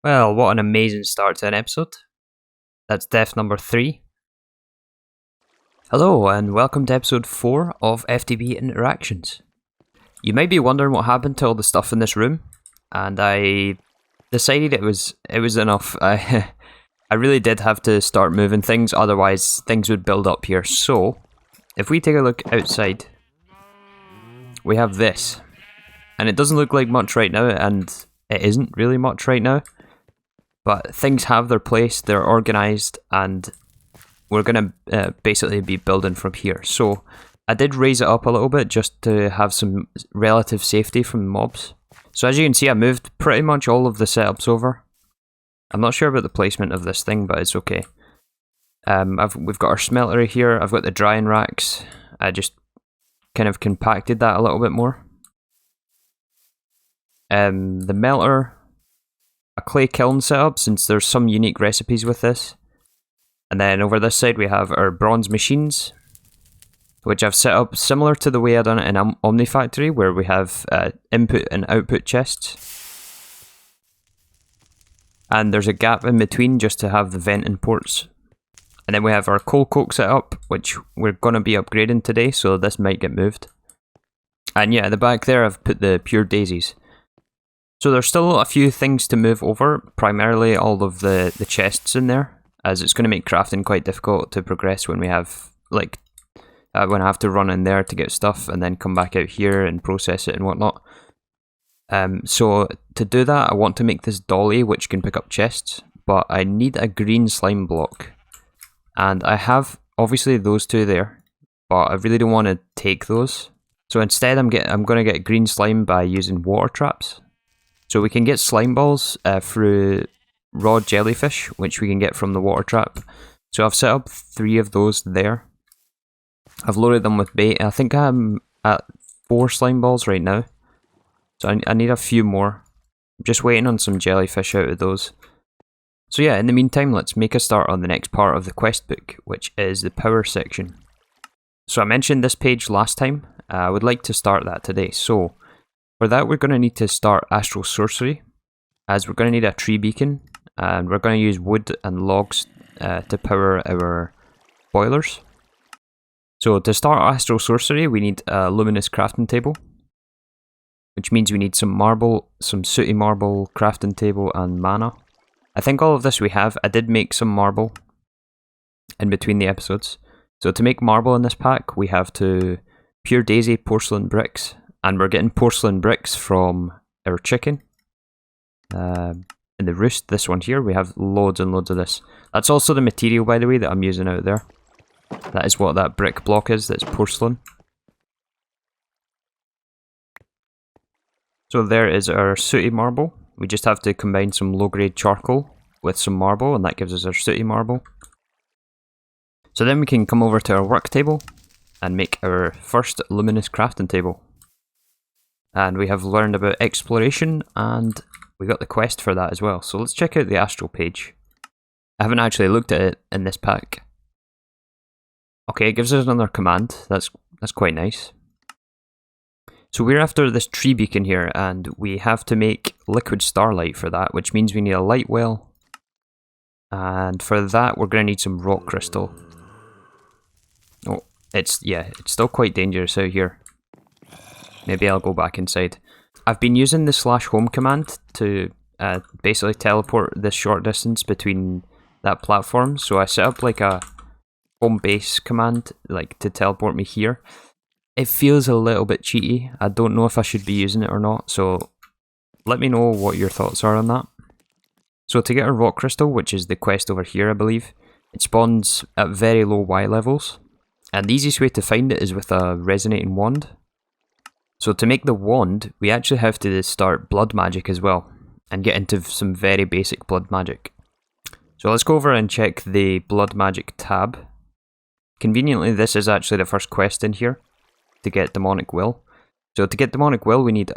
Well, what an amazing start to an episode. That's death number 3. Hello, and welcome to episode 4 of FTB Interactions. You might be wondering what happened to all the stuff in this room, and I decided it was enough. I really did have to start moving things, otherwise things would build up here. So, if we take a look outside, we have this. And it doesn't look like much right now, and it isn't really much right now. But things have their place, they're organised, and we're going to basically be building from here. So I did raise it up a little bit just to have some relative safety from mobs. So as you can see, I moved pretty much all of the setups over. I'm not sure about the placement of this thing, but it's okay. We've got our smeltery here, I've got the drying racks. I just kind of compacted that a little bit more. The melter, a clay kiln setup, since there's some unique recipes with this. And then over this side we have our bronze machines, which I've set up similar to the way I done it in Omnifactory, where we have input and output chests. And there's a gap in between just to have the venting ports. And then we have our coal coke setup, which we're going to be upgrading today, so this might get moved. And yeah, at the back there I've put the pure daisies. So there's still a few things to move over, primarily all of the chests in there, as it's going to make crafting quite difficult to progress when we have, when I have to run in there to get stuff and then come back out here and process it and whatnot. So to do that, I want to make this dolly which can pick up chests, but I need a green slime block. And I have, obviously, those two there, but I really don't want to take those. So instead I'm going to get green slime by using water traps. So we can get slime balls through raw jellyfish, which we can get from the water trap. So I've set up 3 of those there. I've loaded them with bait. I think I'm at 4 slime balls right now. So I need a few more. I'm just waiting on some jellyfish out of those. So yeah, in the meantime, let's make a start on the next part of the quest book, which is the power section. So I mentioned this page last time. I would like to start that today. So for that, we're going to need to start Astral Sorcery, as we're going to need a tree beacon, and we're going to use wood and logs to power our boilers. So to start Astral Sorcery, we need a luminous crafting table, which means we need some marble, some sooty marble, crafting table, and mana. I think all of this we have. I did make some marble in between the episodes. So to make marble in this pack, we have to pure daisy porcelain bricks. And we're getting porcelain bricks from our chicken. In the roost, this one here, we have loads and loads of this. That's also the material, by the way, that I'm using out there. That is what that brick block is, that's porcelain. So there is our sooty marble. We just have to combine some low-grade charcoal with some marble, and that gives us our sooty marble. So then we can come over to our work table and make our first luminous crafting table. And we have learned about exploration, and we got the quest for that as well. So let's check out the Astral page. I haven't actually looked at it in this pack. Okay, it gives us another command. That's quite nice. So we're after this tree beacon here, and we have to make liquid starlight for that, which means we need a light well. And for that, we're going to need some rock crystal. Oh, it's still quite dangerous out here. Maybe I'll go back inside. I've been using the /home command to basically teleport this short distance between that platform. So I set up like a home base command to teleport me here. It feels a little bit cheaty. I don't know if I should be using it or not. So let me know what your thoughts are on that. So to get a rock crystal, which is the quest over here I believe, it spawns at very low Y levels. And the easiest way to find it is with a resonating wand. So to make the wand, we actually have to start blood magic as well, and get into some very basic blood magic. So let's go over and check the blood magic tab. Conveniently, this is actually the first quest in here, to get demonic will. So to get demonic will, we need, what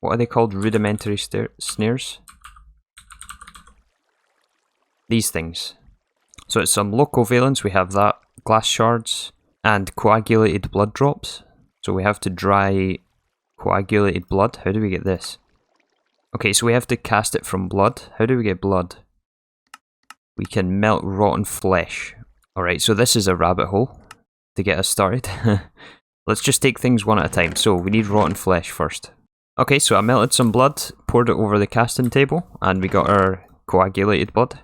are they called? Rudimentary snares? These things. So it's some low covalence, we have that, glass shards, and coagulated blood drops. So we have to dry coagulated blood. How do we get this? Okay, so we have to cast it from blood. How do we get blood? We can melt rotten flesh. Alright, so this is a rabbit hole to get us started. Let's just take things one at a time. So we need rotten flesh first. Okay, so I melted some blood, poured it over the casting table, and we got our coagulated blood.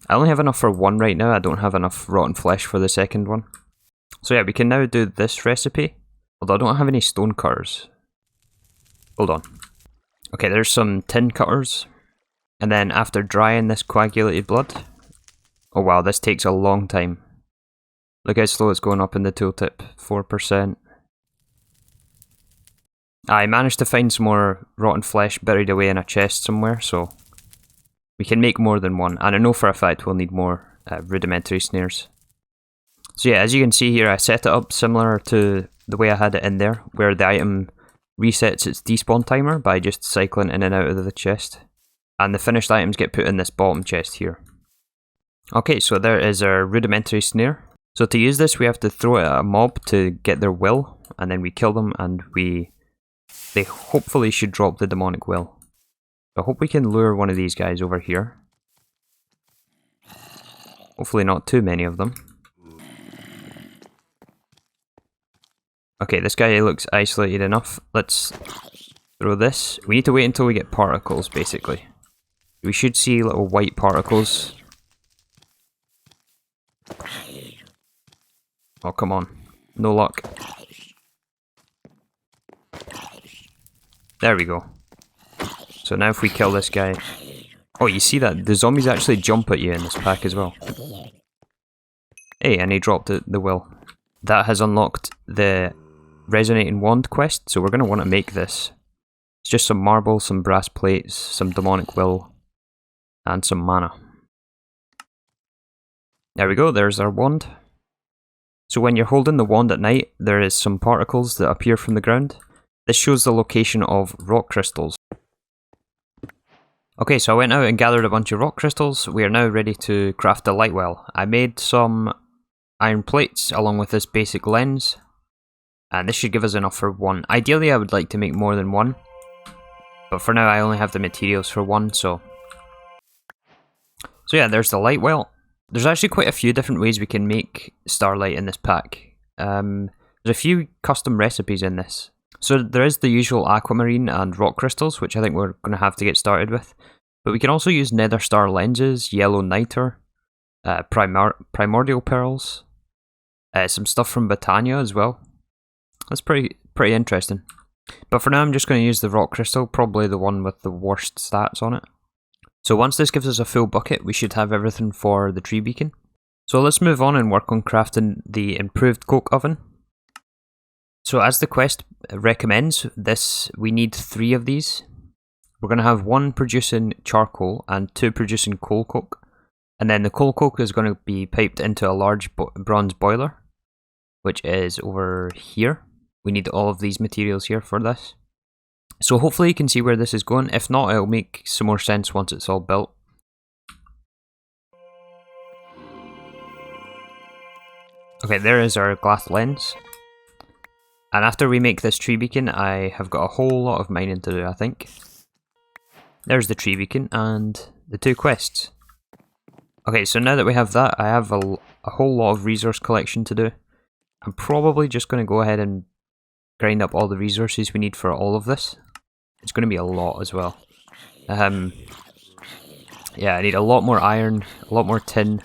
I only have enough for one right now. I don't have enough rotten flesh for the second one. So yeah, we can now do this recipe. Although I don't have any stone cutters. Hold on. Okay, there's some tin cutters. And then after drying this coagulated blood... Oh wow, this takes a long time. Look how slow it's going up in the tooltip. 4%. I managed to find some more rotten flesh buried away in a chest somewhere, so... we can make more than one. And I know for a fact we'll need more rudimentary snares. So yeah, as you can see here, I set it up similar to the way I had it in there, where the item resets its despawn timer by just cycling in and out of the chest. And the finished items get put in this bottom chest here. Okay, so there is our rudimentary snare. So to use this, we have to throw it at a mob to get their will, and then we kill them, and they hopefully should drop the demonic will. I hope we can lure one of these guys over here. Hopefully not too many of them. Okay, this guy looks isolated enough. Let's throw this. We need to wait until we get particles, basically. We should see little white particles. Oh, come on. No luck. There we go. So now if we kill this guy... Oh, you see that? The zombies actually jump at you in this pack as well. Hey, and he dropped the will. That has unlocked the Resonating Wand quest, so we're going to want to make this. It's just some marble, some brass plates, some demonic will, and some mana. There we go, there's our wand. So when you're holding the wand at night, there is some particles that appear from the ground. This shows the location of rock crystals. Okay, so I went out and gathered a bunch of rock crystals. We are now ready to craft a light well. I made some iron plates along with this basic lens. And this should give us enough for one. Ideally, I would like to make more than one. But for now, I only have the materials for one, so... So yeah, there's the light well. There's actually quite a few different ways we can make starlight in this pack. There's a few custom recipes in this. So there is the usual aquamarine and rock crystals, which I think we're going to have to get started with. But we can also use nether star lenses, yellow niter, primordial pearls, some stuff from Botania as well. That's pretty interesting. But for now I'm just going to use the rock crystal, probably the one with the worst stats on it. So once this gives us a full bucket, we should have everything for the tree beacon. So let's move on and work on crafting the improved coke oven. So as the quest recommends, we need 3 of these. We're going to have 1 producing charcoal and 2 producing coal coke. And then the coal coke is going to be piped into a large bronze boiler, which is over here. We need all of these materials here for this. So hopefully you can see where this is going. If not, it'll make some more sense once it's all built. Okay, there is our glass lens. And after we make this tree beacon, I have got a whole lot of mining to do, I think. There's the tree beacon and the 2 quests. Okay, so now that we have that, I have a whole lot of resource collection to do. I'm probably just going to go ahead and grind up all the resources we need for all of this. It's going to be a lot as well. Yeah, I need a lot more iron, a lot more tin.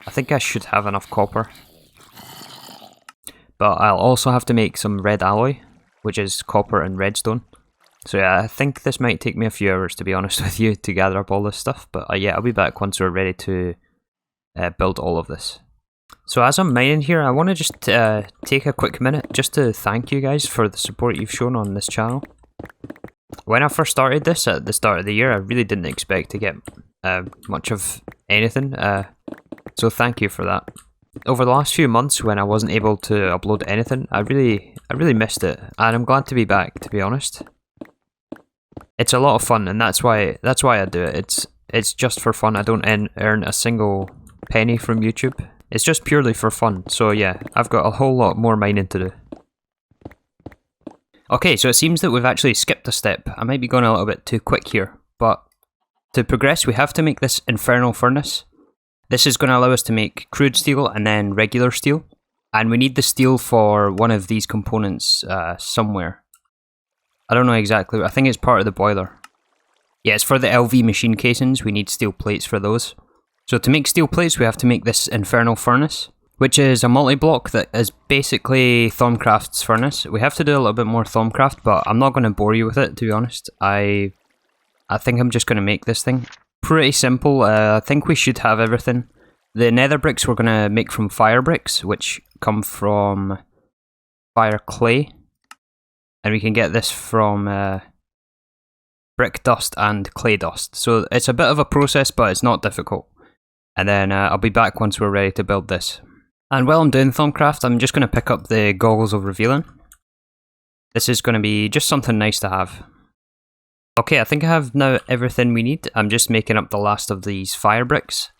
I think I should have enough copper. But I'll also have to make some red alloy, which is copper and redstone. So yeah, I think this might take me a few hours, to be honest with you, to gather up all this stuff. But yeah, I'll be back once we're ready to build all of this. So as I'm mining here, I want to just take a quick minute just to thank you guys for the support you've shown on this channel. When I first started this at the start of the year, I really didn't expect to get much of anything. So thank you for that. Over the last few months when I wasn't able to upload anything, I really missed it, and I'm glad to be back, to be honest. It's a lot of fun, and that's why I do it. It's just for fun. I don't earn a single penny from YouTube. It's just purely for fun. So yeah, I've got a whole lot more mining to do. Okay, so it seems that we've actually skipped a step. I might be going a little bit too quick here, but to progress we have to make this infernal furnace. This is going to allow us to make crude steel and then regular steel. And we need the steel for one of these components somewhere. I don't know exactly, I think it's part of the boiler. Yeah, it's for the LV machine casings, we need steel plates for those. So to make steel plates we have to make this infernal furnace, which is a multi-block that is basically Thaumcraft's furnace. We have to do a little bit more Thaumcraft, but I'm not going to bore you with it, to be honest. I think I'm just going to make this thing. Pretty simple, I think we should have everything. The nether bricks we're going to make from fire bricks, which come from fire clay. And we can get this from brick dust and clay dust. So it's a bit of a process, but it's not difficult. And then I'll be back once we're ready to build this. And while I'm doing Thaumcraft, I'm just going to pick up the Goggles of Revealing. This is going to be just something nice to have. Okay, I think I have now everything we need. I'm just making up the last of these fire bricks.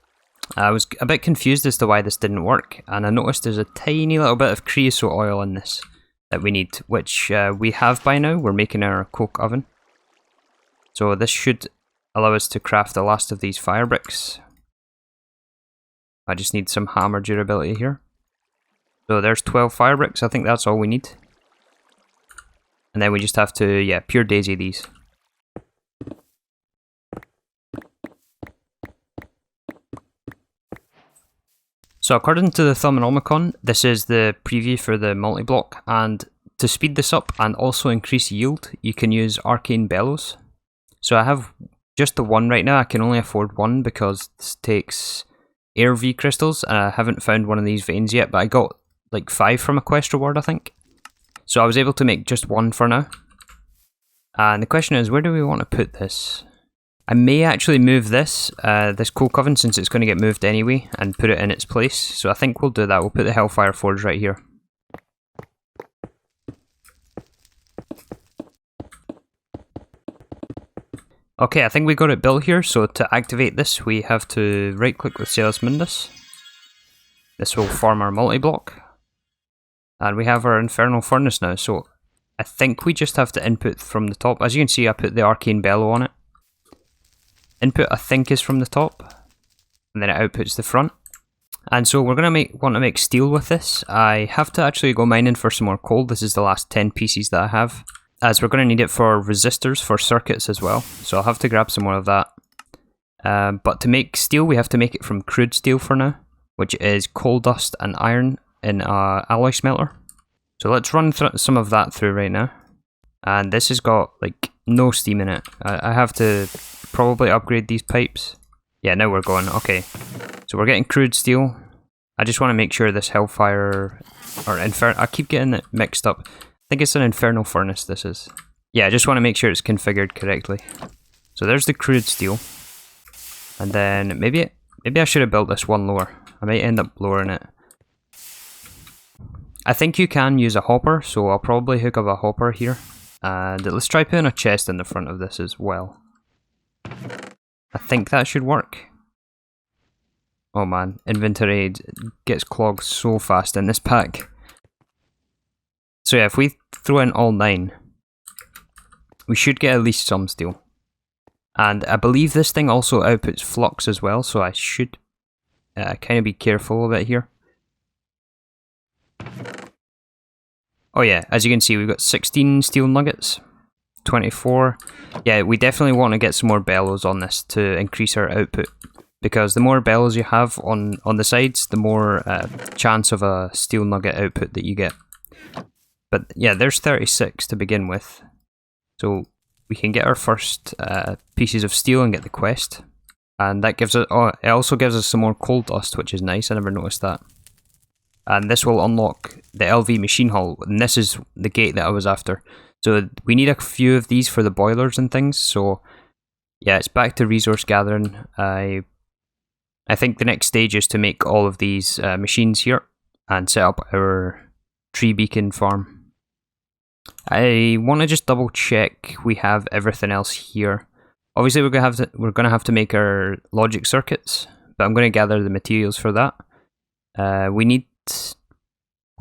I was a bit confused as to why this didn't work, and I noticed there's a tiny little bit of creosote oil in this that we need, which we have by now. We're making our coke oven. So this should allow us to craft the last of these fire bricks. I just need some hammer durability here. So there's 12 fire bricks, I think that's all we need. And then we just have to, yeah, pure daisy these. So according to the Thaumonomicon, this is the preview for the multi-block, and to speed this up and also increase yield, you can use Arcane Bellows. So I have just the one right now. I can only afford one because this takes Air V crystals, and I haven't found one of these veins yet, but I got like 5 from a quest reward, I think. So I was able to make just one for now. And the question is, where do we want to put this? I may actually move this coke oven, since it's going to get moved anyway, and put it in its place. So I think we'll do that. We'll put the Hellfire Forge right here. Okay, I think we got it built here. So to activate this, we have to right click with Salus Mundus. This will form our multi-block. And we have our Infernal Furnace now. So I think we just have to input from the top. As you can see, I put the Arcane Bellow on it. Input, I think, is from the top, and then it outputs the front. And so we're going to want to make steel with this. I have to actually go mining for some more coal. This is the last 10 pieces that I have, as we're going to need it for resistors for circuits as well. So I'll have to grab some more of that. But to make steel, we have to make it from crude steel for now, which is coal dust and iron in an alloy smelter. So let's run some of that through right now. And this has got like no steam in it. I have to probably upgrade these pipes. Yeah, now we're going. Okay, so we're getting crude steel. I just want to make sure this Hellfire or Infernal, I keep getting it mixed up. I think it's an Infernal Furnace this is. Yeah, I just want to make sure it's configured correctly. So there's the crude steel. And then maybe I should have built this one lower. I might end up lowering it. I think you can use a hopper, so I'll probably hook up a hopper here. And let's try putting a chest in the front of this as well. I think that should work. Oh man, inventory gets clogged so fast in this pack. So yeah, if we throw in all 9, we should get at least some steel. And I believe this thing also outputs flux as well, so I should kind of be careful a bit here. Oh yeah, as you can see, we've got 16 steel nuggets, 24. Yeah, we definitely want to get some more bellows on this to increase our output, because the more bellows you have on the sides, the more chance of a steel nugget output that you get. But yeah, there's 36 to begin with, so we can get our first pieces of steel and get the quest. And that gives us, oh, it also gives us some more coal dust, which is nice. I never noticed that. And this will unlock the LV machine hall, and this is the gate that I was after. So we need a few of these for the boilers and things, so yeah, it's back to resource gathering. I think the next stage is to make all of these machines here and set up our tree beacon farm. I want to just double check we have everything else here. Obviously we're gonna have to make our logic circuits, but I'm going to gather the materials for that. We need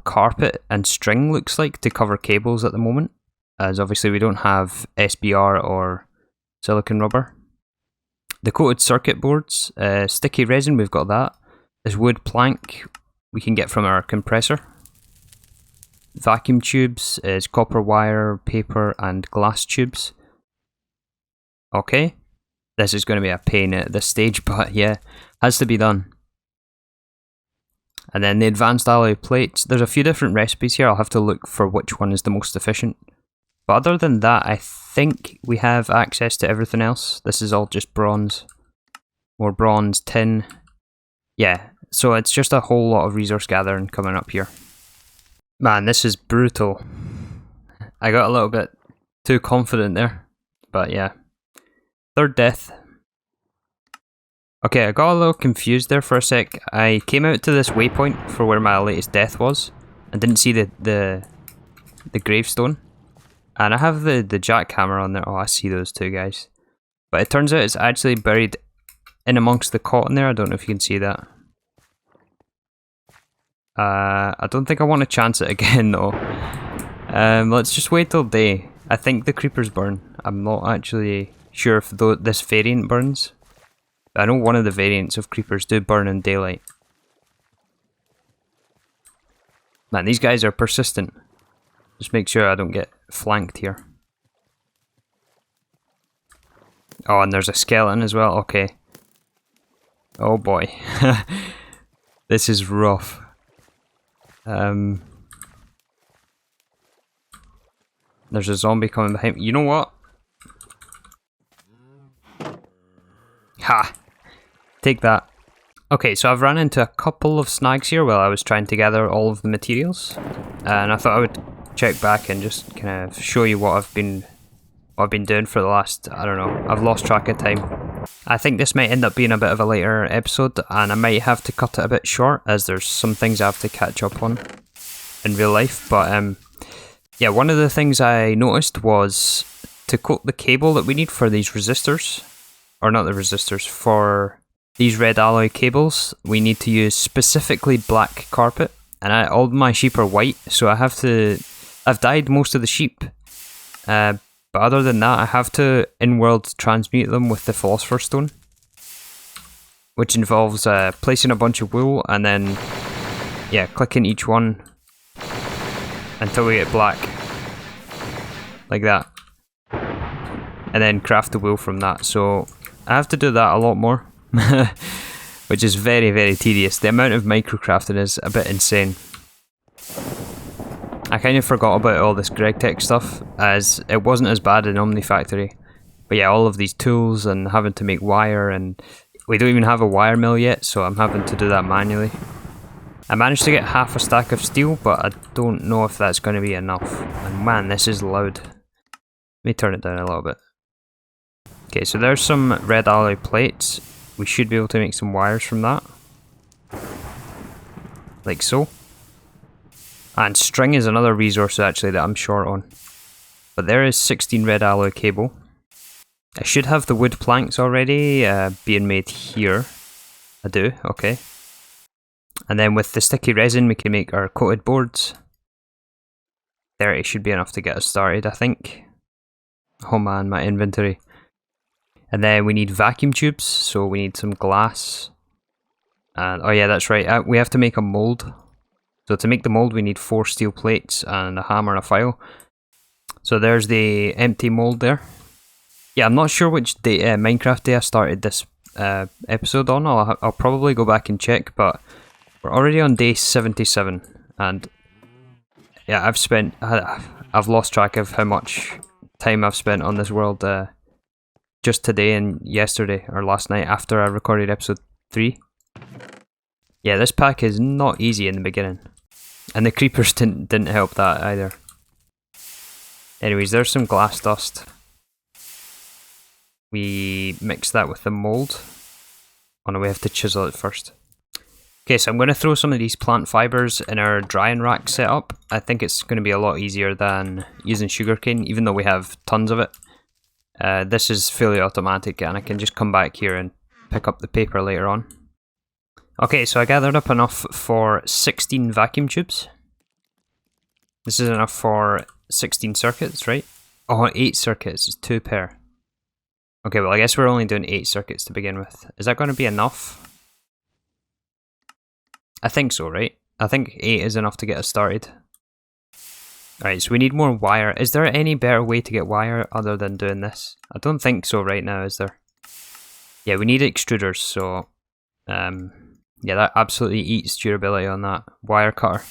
carpet and string, looks like, to cover cables at the moment. as obviously we don't have SBR or silicon rubber. The coated circuit boards, sticky resin, we've got that. This wood plank we can get from our compressor. Vacuum tubes is copper wire, paper and glass tubes. Okay, this is going to be a pain at this stage, but yeah, has to be done. And then the advanced alloy plates, there's a few different recipes here, I'll have to look for which one is the most efficient. But other than that, I think we have access to everything else. This is all just bronze. More bronze, tin. Yeah, so it's just a whole lot of resource gathering coming up here. Man, this is brutal. I got a little bit too confident there. But yeah. Third death. Okay, I got a little confused there for a sec. I came out to this waypoint for where my latest death was. And didn't see the gravestone. And I have the jackhammer on there. Oh, I see those two guys. But it turns out it's actually buried in amongst the cotton there. I don't know if you can see that. I don't think I want to chance it again though. Let's just wait till day. I think the creepers burn. I'm not actually sure if this variant burns. I know one of the variants of creepers do burn in daylight. Man, these guys are persistent. Just make sure I don't get flanked here. Oh, and there's a skeleton as well. Okay. Oh boy. This is rough. There's a zombie coming behind me. You know what? Ha! Take that. Okay, so I've run into a couple of snags here while I was trying to gather all of the materials. And I thought I would check back and just kind of show you what I've been doing for the last, I don't know, I've lost track of time. I think this might end up being a bit of a later episode, and I might have to cut it a bit short as there's some things I have to catch up on in real life. But yeah, one of the things I noticed was to coat the cable that we need for these resistors, or not the resistors, for these red alloy cables, we need to use specifically black carpet. And all my sheep are white, so I've dyed most of the sheep. But other than that, I have to in-world transmute them with the Philosopher's Stone, which involves placing a bunch of wool and then, yeah, clicking each one until we get black, like that, and then craft the wool from that. So I have to do that a lot more, which is very, very tedious. The amount of microcrafting is a bit insane. I kind of forgot about all this GregTech stuff, as it wasn't as bad in Omnifactory. But yeah, all of these tools and having to make wire, and we don't even have a wire mill yet, so I'm having to do that manually. I managed to get half a stack of steel, but I don't know if that's going to be enough. And man, this is loud. Let me turn it down a little bit. Okay, so there's some red alloy plates. We should be able to make some wires from that. Like so. And string is another resource actually that I'm short on. But there is 16 red alloy cable. I should have the wood planks already being made here. I do, okay. And then with the sticky resin we can make our coated boards. 30 should be enough to get us started, I think. Oh man, my inventory. And then we need vacuum tubes, so we need some glass. And oh yeah, that's right, we have to make a mold. So to make the mold we need 4 steel plates and a hammer and a file. So there's the empty mold there. Yeah, I'm not sure which day, Minecraft day I started this episode on. I'll probably go back and check, but we're already on day 77. And yeah, I've lost track of how much time I've spent on this world just today and yesterday, or last night after I recorded episode 3. Yeah, this pack is not easy in the beginning. And the creepers didn't help that either. Anyways, there's some glass dust. We mix that with the mold. Oh no, we have to chisel it first. Okay, so I'm going to throw some of these plant fibers in our drying rack setup. I think it's going to be a lot easier than using sugarcane, even though we have tons of it. This is fully automatic and I can just come back here and pick up the paper later on. Okay, so I gathered up enough for 16 vacuum tubes. This is enough for 16 circuits, right? Oh, 8 circuits, it's 2 per. Okay, well I guess we're only doing 8 circuits to begin with. Is that going to be enough? I think so, right? I think 8 is enough to get us started. Alright, so we need more wire. Is there any better way to get wire other than doing this? I don't think so right now, is there? Yeah, we need extruders, so... yeah, that absolutely eats durability on that wire cutter.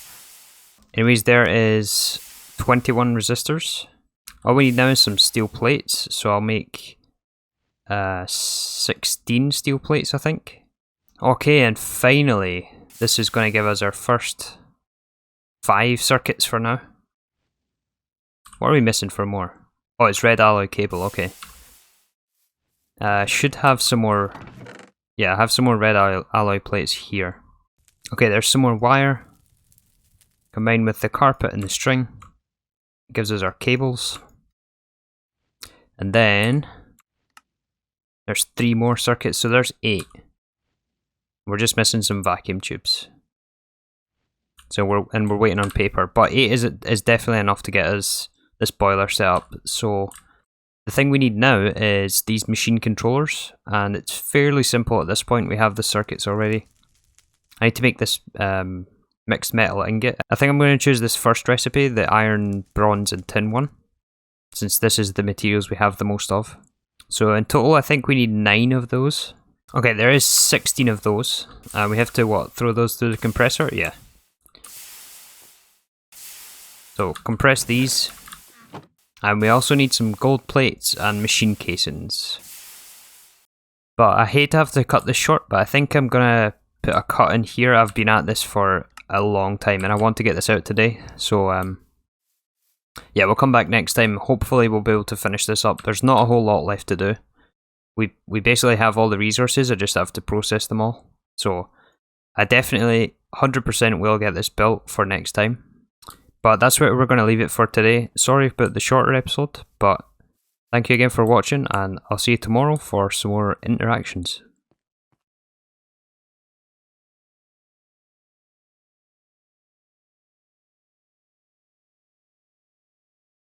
Anyways, there is 21 resistors. All we need now is some steel plates, so I'll make 16 steel plates, I think. Okay, and finally, this is going to give us our first 5 circuits for now. What are we missing for more? Oh, it's red alloy cable, okay. Should have some more... Yeah, I have some more red alloy plates here. Okay, there's some more wire. Combined with the carpet and the string. Gives us our cables. And then... There's 3 more circuits, so there's 8. We're just missing some vacuum tubes. So we're waiting on paper. But 8 is definitely enough to get us this boiler set up. So the thing we need now is these machine controllers, and it's fairly simple at this point. We have the circuits already. I need to make this mixed metal ingot. I think I'm going to choose this first recipe, the iron, bronze and tin one, since this is the materials we have the most of. So in total I think we need 9 of those. Okay, there is 16 of those. We have to, what, throw those through the compressor? Yeah. So compress these. And we also need some gold plates and machine casings. But I hate to have to cut this short, but I think I'm going to put a cut in here. I've been at this for a long time and I want to get this out today. So yeah, we'll come back next time. Hopefully we'll be able to finish this up. There's not a whole lot left to do. We basically have all the resources, I just have to process them all. So I definitely 100% will get this built for next time. But that's where we're going to leave it for today. Sorry about the shorter episode, but thank you again for watching, and I'll see you tomorrow for some more interactions.